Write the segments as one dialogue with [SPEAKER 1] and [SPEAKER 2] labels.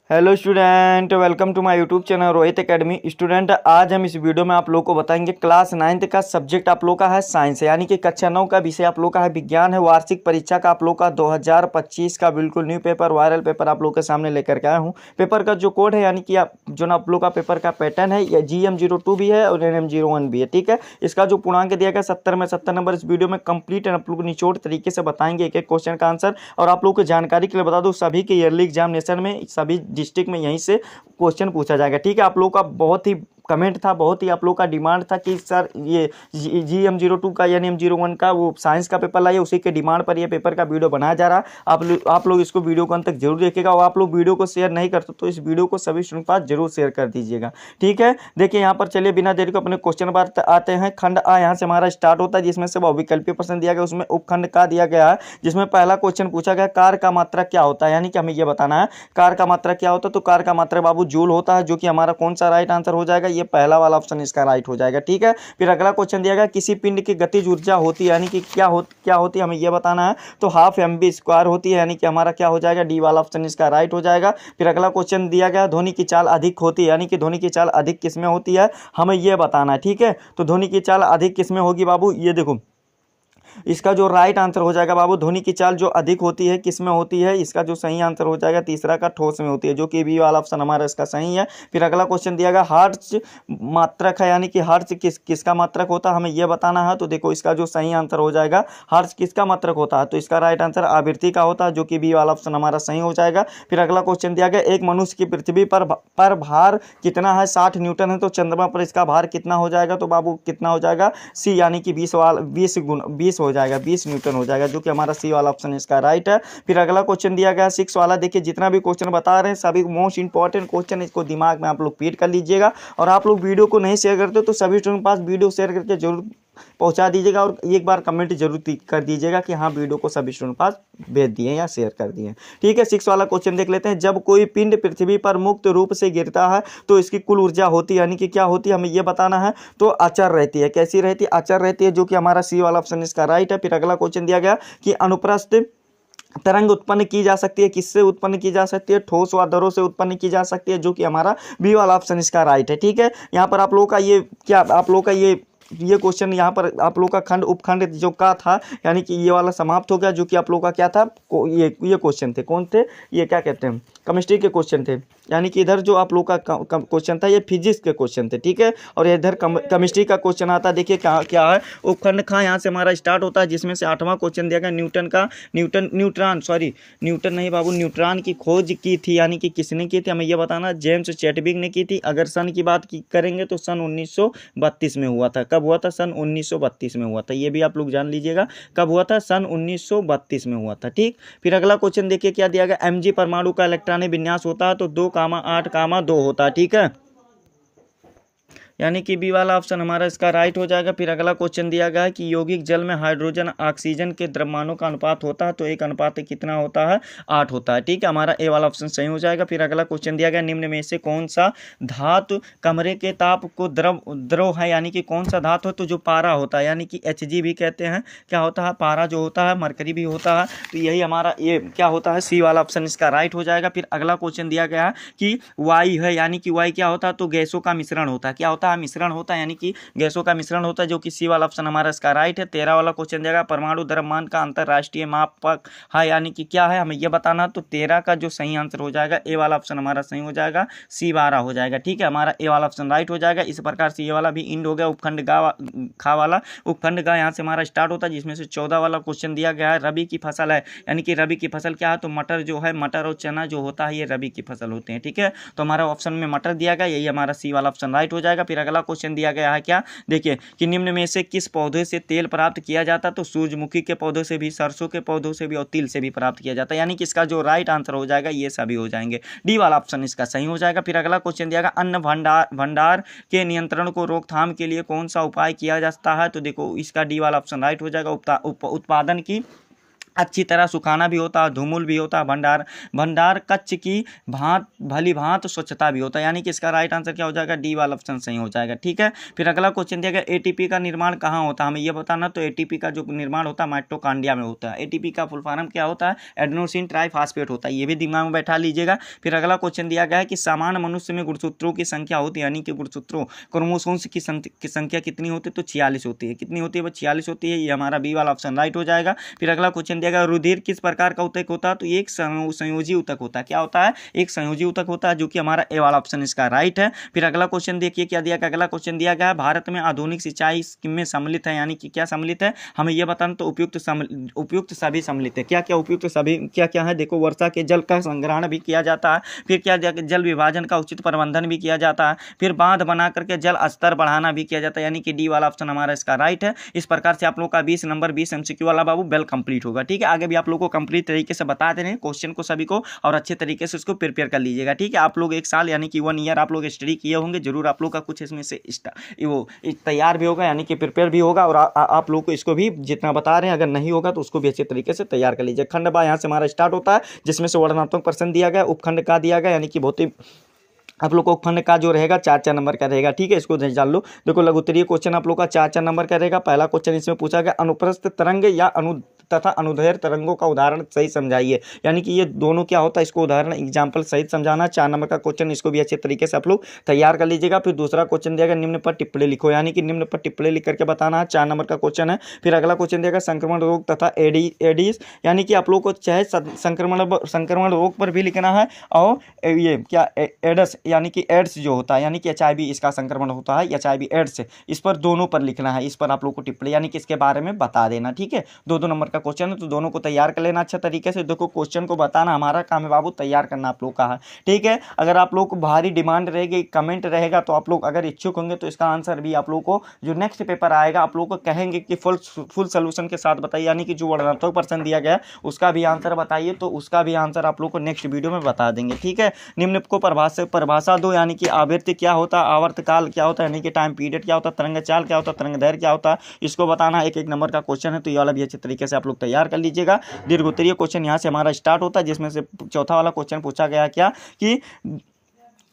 [SPEAKER 1] Hello student, welcome to my YouTube channel Rohit academy. Student, आज हम इस वीडियो में आप लोगों को बताएंगे क्लास 9th का सब्जेक्ट आप लोग का है साइंस, यानी कि कक्षा 9 का विषय आप लोग का है विज्ञान है। वार्षिक परीक्षा का आप लोग का 2025 का बिल्कुल न्यू पेपर, वायरल पेपर आप लोग के सामने लेकर के आया हूँ। पेपर का जो कोड है यानी कि आप जो ना आप लोग का पेपर का पैटर्न है या GM02 भी है और NM01 भी है। ठीक है, इसका जो पूर्णांक दिया गया 70 में 70 नंबर। इस वीडियो में कंप्लीट आप लोग निचोड़ तरीके से बताएंगे एक एक क्वेश्चन का आंसर। और आप लोग को जानकारी के लिए बता दूं, सभी के ईयरली एग्जामिनेशन में सभी डिस्ट्रिक्ट में यहीं से क्वेश्चन पूछा जाएगा। ठीक है, आप लोगों का बहुत ही कमेंट था, बहुत ही आप लोगों का डिमांड था कि सर ये GM02 का यानी M01 का वो साइंस का पेपर लाइए। उसी के डिमांड पर ये पेपर का वीडियो बनाया जा रहा है। आप लोग इसको वीडियो को अंत तक जरूर देखिएगा। और आप लोग वीडियो को शेयर नहीं करते तो इस वीडियो को सभी स्टूडेंट के पास जरूर शेयर कर दीजिएगा। ठीक है, देखिए यहाँ पर चलिए बिना देरी को अपने क्वेश्चन पर आते हैं। खंड आ यहाँ से हमारा स्टार्ट होता है, जिसमें से बहुविकल्पीय प्रश्न दिया गया, उसमें उपखंड का दिया गया है, जिसमें पहला क्वेश्चन पूछा गया कार का मात्रा क्या होता है, यानी कि हमें यह बताना है कार का मात्रा क्या होता है। तो कार का मात्रा बाबू जूल होता है, जो कि हमारा कौन सा राइट आंसर हो जाएगा, ये पहला वाला ऑप्शन इसका राइट हो जाएगा। ठीक है, फिर अगला क्वेश्चन दिया गया किसी पिंड की गतिज ऊर्जा होती है, यानी कि क्या होती है, हमें यह बताना है। तो हाफ mv² होती है, यानी कि हमारा क्या हो जाएगा, डी वाला ऑप्शन इसका राइट हो जाएगा। फिर अगला क्वेश्चन दिया गया ध्वनि की चाल अधिक होती है, यानी कि ध्वनि की चाल अधिक किसमें होती है, हमें यह बताना है। ठीक है, तो ध्वनि की चाल अधिक किसमें होगी बाबू, ये देखो इसका जो राइट आंसर हो जाएगा बाबू, ध्वनि की चाल जो अधिक होती है किस में होती है, इसका जो सही आंसर हो जाएगा तीसरा का ठोस में होती है, जो कि बी वाला ऑप्शन हमारा इसका सही है। फिर अगला क्वेश्चन दिया गया हर्ट्ज मात्रक है, यानी कि हर्ट्ज किसका मात्रक होता है, हमें यह बताना है। तो देखो इसका जो सही आंसर हो जाएगा हर्ट्ज किसका मात्रक होता है, तो इसका राइट आंसर आवृत्ति का होता है, जो कि बी वाला ऑप्शन हमारा सही हो जाएगा। फिर अगला क्वेश्चन दिया गया एक मनुष्य की पृथ्वी पर भार कितना है, 60 न्यूटन है, तो चंद्रमा पर इसका भार कितना हो जाएगा, तो बाबू कितना हो जाएगा, सी यानी कि 20 हो जाएगा, 20 न्यूटन हो जाएगा, जो कि हमारा सी वाला ऑप्शन इसका राइट है। फिर अगला क्वेश्चन दिया गया 6 वाला, देखिए जितना भी क्वेश्चन बता रहे हैं सभी मोस्ट इंपॉर्टेंट क्वेश्चन, इसको दिमाग में आप लोग फीड कर लीजिएगा। और आप लोग वीडियो को नहीं शेयर करते तो सभी स्टूडेंट के पास वीडियो शेयर करके जरूर पहुंचा दीजिएगा, और एक बार कमेंट जरूर कर दीजिएगा कि हाँ वीडियो को सभी स्टूडेंट पास भेज दिए या शेयर कर दिए। ठीक है, 6 वाला क्वेश्चन देख लेते हैं। जब कोई पिंड पृथ्वी पर मुक्त रूप से गिरता है तो इसकी कुल ऊर्जा होती है, यानी कि क्या होती है, हमें यह बताना है। तो अचर रहती है, कैसी रहती है, अचर रहती है, जो कि हमारा सी वाला ऑप्शन इसका राइट है। फिर अगला क्वेश्चन दिया गया कि अनुप्रस्थ तरंग उत्पन्न की जा सकती है, किससे उत्पन्न की जा सकती है, ठोस व दरों से उत्पन्न की जा सकती है, जो कि हमारा बी वाला ऑप्शन इसका राइट है। ठीक है, यहाँ पर आप लोगों का ये क्या आप लोगों का ये क्वेश्चन यहाँ पर आप लोग का खंड उपखंड जो का था, यानी कि ये वाला समाप्त हो गया, जो कि आप लोग का क्या था, ये क्वेश्चन थे, कौन थे, ये क्या कहते हैं, केमिस्ट्री के क्वेश्चन थे। यानी कि इधर जो आप लोग का क्वेश्चन था ये फिजिक्स के क्वेश्चन थे। ठीक है, और इधर केमिस्ट्री का क्वेश्चन आता है। देखिए क्या है, उपखंड खा यहाँ से हमारा स्टार्ट होता है, जिसमें से 8वां क्वेश्चन दिया गया न्यूटन नहीं बाबू, न्यूट्रॉन की खोज की थी, यानी कि किसने की थी, हमें यह बताना, जेम्स चैडविक ने की थी। अगर सन की बात करेंगे तो सन 1932 में हुआ था। कब हुआ था, सन 1932 में हुआ था, ये भी आप लोग जान लीजिएगा कब हुआ था, सन 1932 में हुआ था। ठीक, फिर अगला क्वेश्चन देखिए क्या दिया गया, Mg परमाणु का इलेक्ट्रॉनिक विन्यास होता है तो 2,8,2 होता है। ठीक है, यानी कि बी वाला ऑप्शन हमारा इसका राइट हो जाएगा। फिर अगला क्वेश्चन दिया गया है कि यौगिक जल में हाइड्रोजन ऑक्सीजन के द्रव्यमानों का अनुपात होता है तो एक अनुपात कितना होता है, 8 होता है। ठीक है, हमारा ए वाला ऑप्शन सही हो जाएगा। फिर अगला क्वेश्चन दिया गया निम्न में से कौन सा धातु कमरे के ताप को द्रव है, यानी कि कौन सा धातु है, तो जो पारा होता है, यानी कि Hg भी कहते हैं, क्या होता है, पारा जो होता है, मरकरी भी होता है, तो यही हमारा ये क्या होता है, सी वाला ऑप्शन इसका राइट हो जाएगा। फिर अगला क्वेश्चन दिया गया है कि वायु है, यानी कि वायु क्या होता है, तो गैसों का मिश्रण होता है, क्या होता है, मिश्रण होता है, यानी कि गैसों का मिश्रण होता है, जो कि सी वाला ऑप्शन हमारा इसका राइट है। 13 वाला क्वेश्चन देगा परमाणु द्रव्यमान का अंतरराष्ट्रीय मापक है, यानी कि क्या है, हमें यह बताना। तो 13 का जो सही आंसर हो जाएगा ए वाला ऑप्शन हमारा सही हो जाएगा, सी 12 हो जाएगा। ठीक है, हमारा ए वाला ऑप्शन राइट हो जाएगा। इस प्रकार से ये वाला भी इंड हो गया। उपखंड खा वाला, उपखंड का यहाँ से हमारा स्टार्ट होता है, जिसमें से 14 वाला क्वेश्चन दिया गया है रबी की फसल है, यानी कि रबी की फसल क्या है, तो मटर जो है, मटर और चना जो होता है ये रबी की फसल होते हैं। ठीक है, तो हमारा ऑप्शन में मटर दिया गया, यही हमारा सी वाला ऑप्शन राइट हो जाएगा। फिर अगला क्वेश्चन दिया गया है क्या, देखिए कि निम्न में से किस पौधे से तेल प्राप्त किया जाता है, तो सूरजमुखी के पौधों से भी, सरसों के पौधों से भी और तिल से भी प्राप्त किया जाता है, यानी कि इसका जो राइट आंसर हो जाएगा ये सभी हो जाएंगे, डी वाला ऑप्शन इसका सही हो जाएगा। फिर अगला क्वेश्चन दिया गया अन्न भंडार के नियंत्रण को रोकथाम के लिए कौन सा उपाय किया जाता है, तो देखो इसका डी वाला ऑप्शन राइट हो जाएगा, उत्पादन की अच्छी तरह सुखाना भी होता है, धूमुल भी होता है, भंडार कक्ष की भली भांत स्वच्छता भी होता है। यानी कि इसका राइट आंसर क्या हो जाएगा, डी वाला ऑप्शन सही हो जाएगा। ठीक है, फिर अगला क्वेश्चन दिया गया एटीपी का निर्माण कहाँ होता है, हमें यह बताना। तो एटीपी का जो निर्माण होता है माइटोकॉन्ड्रिया में होता है। एटीपी का फुल फॉर्म क्या होता है, एडेनोसिन ट्राइफॉस्फेट होता है, ये भी दिमाग में बैठा लीजिएगा। फिर अगला क्वेश्चन दिया गया है कि सामान्य मनुष्य में गुणसूत्रों की संख्या होती है, यानी कि गुणसूत्रों क्रोमोसोम्स की संख्या कितनी होती है, तो 46 होती है। कितनी होती है, वो 46 होती है। ये हमारा बी वाला ऑप्शन राइट हो जाएगा। फिर अगला क्वेश्चन दिया गया रुधिर किस प्रकार का ऊतक होता है, तो ये एक संयोजी ऊतक होता है। क्या होता है, एक संयोजी ऊतक होता है, जो कि हमारा ए वाला ऑप्शन इसका राइट है। फिर अगला क्वेश्चन देखिए क्या दिया गया। अगला क्वेश्चन दिया गया है भारत में आधुनिक सिंचाई में सम्मिलित है, यानी कि क्या सम्मिलित है, हमें यह बताना। तो उपयुक्त सभी सम्मिलित है। क्या क्या उपयुक्त सभी क्या क्या है, देखो वर्षा के जल का संग्रहण भी किया जाता है, फिर क्या जल विभाजन का उचित प्रबंधन भी किया जाता है, फिर बांध बना करके जल स्तर बढ़ाना भी किया जाता है, यानी कि डी वाला ऑप्शन हमारा इसका राइट है। इस प्रकार से आप लोग का 20 नंबर 20 एमसीक्यू वाला बाबू वेल कंप्लीट होगा। ठीक है, आगे भी आप लोग को कंप्लीट तरीके से बता दे रहे हैं क्वेश्चन को सभी को, और अच्छे तरीके से उसको प्रिपेयर कर लीजिएगा। ठीक है, आप लोग एक साल यानी कि 1 ईयर आप लोग स्टडी किए होंगे, जरूर आप लोग का कुछ इसमें से वो तैयार भी होगा, यानी कि प्रिपेयर भी होगा। और आप लोग को इसको भी जितना बता रहे हैं अगर नहीं होगा तो उसको भी अच्छे तरीके से तैयार कर लीजिए। खंड बा यहाँ से हमारा स्टार्ट होता है, जिसमें से वर्णनात्मक प्रश्न दिया गया, उपखंड का दिया गया, यानी कि बहुत ही आप लोग को उपखंड का जो रहेगा 4-4 नंबर का रहेगा। ठीक है, इसको जान लो। देखो लघुत्तरीय क्वेश्चन आप लोग का 4-4 नंबर का रहेगा। पहला क्वेश्चन इसमें पूछा गया अनुप्रस्थ तरंग या तथा अनुदैर्ध्य तरंगों का उदाहरण सही समझाइए, यानी कि ये दोनों क्या होता है, इसको उदाहरण एग्जाम्पल सहित समझाना। 4 नंबर का क्वेश्चन, इसको भी अच्छे तरीके से आप लोग तैयार कर लीजिएगा। फिर दूसरा क्वेश्चन दिया गया निम्न पर टिप्पणी लिखो, यानी कि निम्न पर टिप्पणी लिख करके बताना है। 4 नंबर का क्वेश्चन है। फिर अगला क्वेश्चन दिया गया संक्रमण रोग तथा एडीज, यानी कि आप लोग को चाहे संक्रमण रोग पर भी लिखना है, और ये क्या एड्स, यानी कि एड्स जो होता है, यानी कि HIV इसका संक्रमण होता है, HIV एड्स, इस पर दोनों पर लिखना है। इस पर आप लोग को टिप्पणी यानी कि इसके बारे में बता देना। ठीक है, 2-2 नंबर का क्वेश्चन है, तो दोनों को तैयार कर लेना अच्छा तरीके से। देखो क्वेश्चन को बताना हमारा काम है बाबू, तैयार करना आप लोग का है। ठीक है, अगर आप लोग को भारी डिमांड रहेगी, कमेंट रहेगा, तो आप लोग अगर इच्छुक होंगे तो इसका आंसर भी आप लोग को जो नेक्स्ट पेपर आएगा आप लोग को कहेंगे कि फुल सोल्यूशन के साथ बताइए, यानी कि जो वर्णनात्मक प्रश्न दिया गया उसका भी आंसर बताइए, तो उसका भी आंसर आप लोग को नेक्स्ट वीडियो में बता देंगे। ठीक है, निम्न को परिभाषा दो, यानी कि आवृत्ति क्या होता है, आवर्तकाल क्या होता है, यानी कि टाइम पीरियड क्या होता है, तरंग चाल क्या होता है, तरंग दैर्घ्य क्या होता है, इसको बताना। 1-1 नंबर का क्वेश्चन है, तो ये वाला भी अच्छे तरीके से आप लोग तैयार कर लीजिएगा। दीर्घोत्तरीय क्वेश्चन यहाँ से हमारा स्टार्ट होता है, जिसमें से चौथा वाला क्वेश्चन पूछा गया क्या कि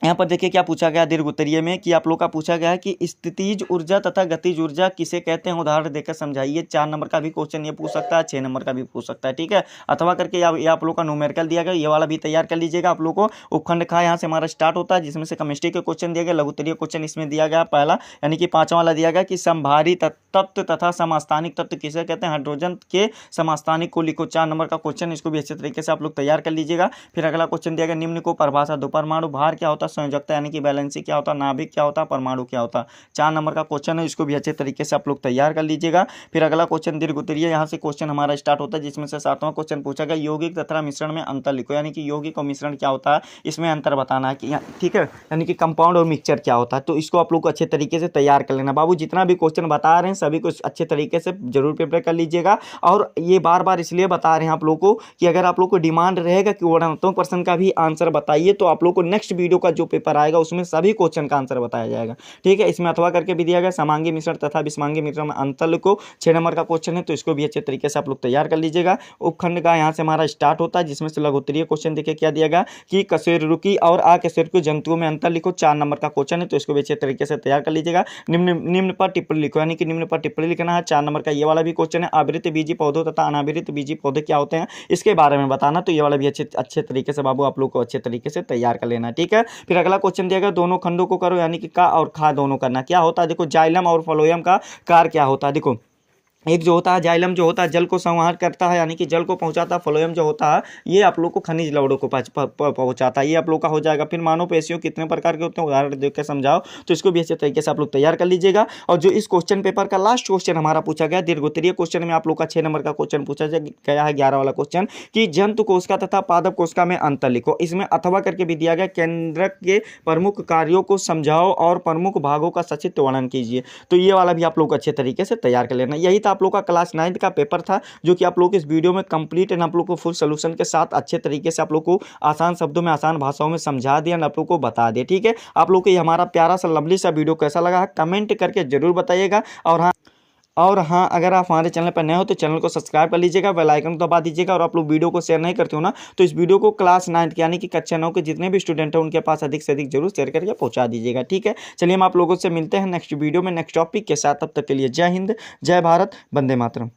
[SPEAKER 1] यहाँ पर देखिए क्या पूछा गया दीर्घ उत्तरीय में, कि आप लोग का पूछा गया है कि स्थितिज ऊर्जा तथा गतिज ऊर्जा किसे कहते हैं, उदाहरण देकर समझाइए। 4 नंबर का भी क्वेश्चन ये पूछ सकता है, 6 नंबर का भी पूछ सकता है। ठीक है, अथवा करके ये आप लोग का न्यूमेरिकल दिया गया, ये वाला भी तैयार कर लीजिएगा आप लोग को। उपखंड खा यहाँ से हमारा स्टार्ट होता है, जिसमें से केमिस्ट्री के क्वेश्चन दिया गया। लघुत्तरीय क्वेश्चन इसमें दिया गया पहला, यानी कि 5वां वाला दिया गया कि समभारी तत्व तथा समस्थानिक तत्व किसे कहते हैं, हाइड्रोजन के समस्थानिक को लिखो। 4 नंबर का क्वेश्चन, इसको भी अच्छे तरीके से आप लोग तैयार कर लीजिएगा। फिर अगला क्वेश्चन दिया गया निम्न को परिभाषा दो, परमाणु भार क्या होता है, संयोजकता यानी कि बैलेंसी क्या होता है, नाभिक क्या होता है, परमाणु क्या होता है। 4 नंबर का क्वेश्चन है, इसको भी अच्छे तरीके से आप लोग तैयार कर लीजिएगा। फिर अगला क्वेश्चन दीर्घ उत्तरीय, यहाँ से क्वेश्चन हमारा स्टार्ट होता है, जिसमें से 7वां क्वेश्चन पूछा गया यौगिक तथा मिश्रण में अंतर लिखो, यानी कि यौगिक और मिश्रण क्या होता है, इसमें अंतर बताना है कि ठीक है, यानी कि कंपाउंड और मिक्सचर क्या होता है। तो इसको आप लोग को अच्छे तरीके से तैयार कर लेना बाबू। जितना भी क्वेश्चन बता रहे हैं सभी को अच्छे तरीके से जरूर प्रिपेयर कर लीजिएगा। और ये बार बार इसलिए बता रहे हैं आप लोग को कि अगर आप लोग को डिमांड रहेगा कि वर्णनात्मक प्रश्न का भी आंसर बताइए, तो आप लोग को नेक्स्ट वीडियो का जो पेपर आएगा उसमें सभी क्वेश्चन का आंसर बताया जाएगा। ठीक है, इसमें अथवा करके भी दिया गया समांगी मिश्रण तथा विषमांगी मिश्रण में अंतर को 6 नंबर का क्वेश्चन है, तो इसको भी अच्छे तरीके से आप लोग तैयार कर लीजिएगा। उपखंड का यहाँ से हमारा स्टार्ट होता है, जिसमें से लघुत्तरीय क्वेश्चन देखिए क्या दिया गया कि कशेरुकी और अकशेरुकी जंतुओं में अंतर लिखो। 4 नंबर का क्वेश्चन है, तो इसको भी अच्छे तरीके से तैयार कर लीजिएगा। निम्न पर टिप्पणी लिखो, यानी कि निम्न पर टिप्पणी लिखना है। 4 नंबर का ये वाला भी क्वेश्चन है। आवृत बीजी पौधों तथा अनावृत बीजी पौधे क्या होते हैं, इसके बारे में बताना। तो ये वाला भी अच्छे तरीके से बाबू आप लोग को अच्छे तरीके से तैयार कर लेना। ठीक है, फिर अगला क्वेश्चन दिया गया दोनों खंडों को करो, यानी कि का और खा दोनों करना। क्या होता है, देखो जाइलम और फ्लोएम का कार्य क्या होता है। देखो एक जो होता है जाइलम जो होता है जल को संवाहन करता है, यानी कि जल को पहुंचाता है। फ्लोएम जो होता है ये आप लोग को खनिज लवणों को पहुंचाता है। ये आप लोग का हो जाएगा। फिर मानव पेशियों कितने प्रकार के होते हैं, उदाहरण देख के समझाओ। तो इसको भी अच्छे तरीके से आप लोग तैयार कर लीजिएगा। और जो इस क्वेश्चन पेपर का लास्ट क्वेश्चन हमारा पूछा गया दीर्घोत्तरीय क्वेश्चन में आप लोग का 6 नंबर का क्वेश्चन पूछा गया है, 11 वाला क्वेश्चन, कि जंतु कोशिका तथा पादप कोशिका में अंतर लिखो। इसमें अथवा करके भी दिया गया केंद्रक के प्रमुख कार्यों को समझाओ और प्रमुख भागों का सचित्र वर्णन कीजिए। तो ये वाला भी आप लोग अच्छे तरीके से तैयार कर लेना। यही था आप लोग का क्लास 9 का पेपर था, जो कि आप लोग इस वीडियो में कंप्लीट एंड आप लोग को फुल सोल्यूशन के साथ अच्छे तरीके से आप लोग को आसान शब्दों में आसान भाषाओं में समझा दिया, आप लोग को बता दिया। ठीक है, आप लोग को ये हमारा प्यारा सा लवली सा वीडियो कैसा लगा है कमेंट करके जरूर बताइएगा। और हाँ, और हाँ, अगर आप हमारे चैनल पर नए हो तो चैनल को सब्सक्राइब कर लीजिएगा, बेल आइकन को दबा दीजिएगा। और आप लोग वीडियो को शेयर नहीं करते हो ना, तो इस वीडियो को क्लास 9 यानी कि कक्षा 9 के जितने भी स्टूडेंट हैं उनके पास अधिक से अधिक जरूर शेयर करके पहुंचा दीजिएगा। ठीक है, चलिए हम आप लोगों से मिलते हैं नेक्स्ट वीडियो में नेक्स्ट टॉपिक के साथ। तब तक के लिए जय हिंद, जय भारत, वंदे मातरम।